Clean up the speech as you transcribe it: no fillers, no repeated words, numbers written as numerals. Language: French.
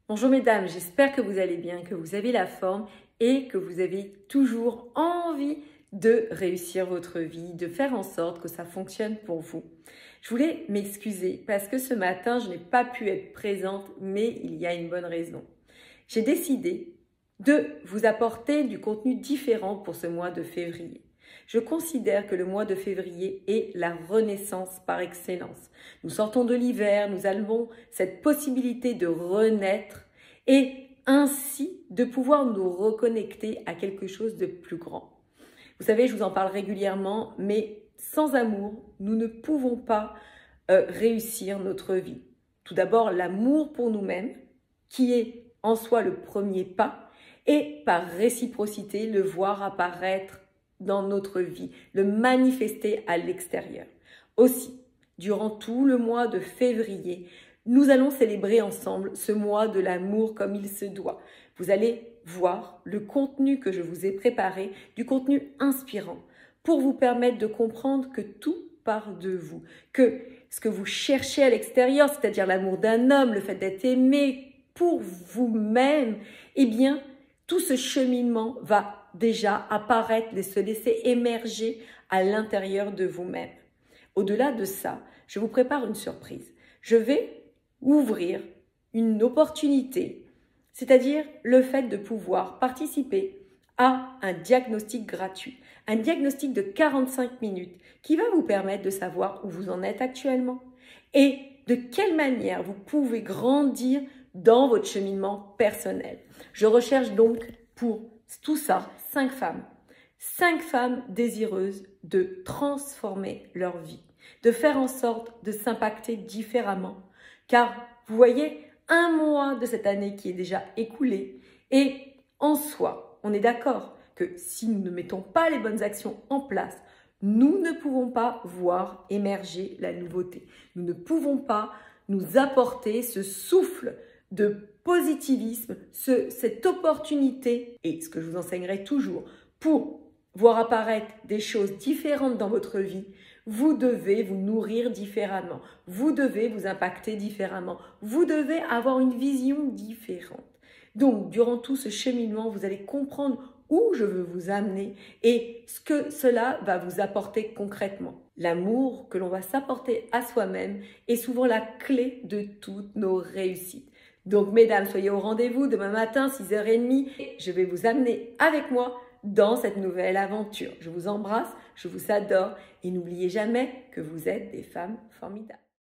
Bonjour mesdames, j'espère que vous allez bien, que vous avez la forme et que vous avez toujours envie de réussir votre vie, de faire en sorte que ça fonctionne pour vous. Je voulais m'excuser parce que ce matin, je n'ai pas pu être présente, mais il y a une bonne raison. J'ai décidé de vous apporter du contenu différent pour ce mois de février. Je considère que le mois de février est la renaissance par excellence. Nous sortons de l'hiver, nous avons cette possibilité de renaître et ainsi de pouvoir nous reconnecter à quelque chose de plus grand. Vous savez, je vous en parle régulièrement, mais sans amour, nous ne pouvons pas réussir notre vie. Tout d'abord, l'amour pour nous-mêmes, qui est en soi le premier pas, et par réciprocité, le voir apparaître dans notre vie, le manifester à l'extérieur. Aussi, durant tout le mois de février, nous allons célébrer ensemble ce mois de l'amour comme il se doit. Vous allez voir le contenu que je vous ai préparé, du contenu inspirant, pour vous permettre de comprendre que tout part de vous, que ce que vous cherchez à l'extérieur, c'est-à-dire l'amour d'un homme, le fait d'être aimé pour vous-même, eh bien, tout ce cheminement va déjà apparaître et se laisser émerger à l'intérieur de vous-même. Au-delà de ça, je vous prépare une surprise. Je vais ouvrir une opportunité, c'est-à-dire le fait de pouvoir participer à un diagnostic gratuit, un diagnostic de 45 minutes qui va vous permettre de savoir où vous en êtes actuellement et de quelle manière vous pouvez grandir dans votre cheminement personnel. Je recherche donc pour tout ça 5 femmes. 5 femmes désireuses de transformer leur vie, de faire en sorte de s'impacter différemment. Car vous voyez, un mois de cette année qui est déjà écoulé et en soi, on est d'accord que si nous ne mettons pas les bonnes actions en place, nous ne pouvons pas voir émerger la nouveauté. Nous ne pouvons pas nous apporter ce souffle de positivisme, cette opportunité, et ce que je vous enseignerai toujours, pour voir apparaître des choses différentes dans votre vie, vous devez vous nourrir différemment, vous devez vous impacter différemment, vous devez avoir une vision différente. Donc, durant tout ce cheminement, vous allez comprendre où je veux vous amener et ce que cela va vous apporter concrètement. L'amour que l'on va s'apporter à soi-même est souvent la clé de toutes nos réussites. Donc, mesdames, soyez au rendez-vous demain matin, 6h30. Je vais vous amener avec moi dans cette nouvelle aventure. Je vous embrasse, je vous adore et n'oubliez jamais que vous êtes des femmes formidables.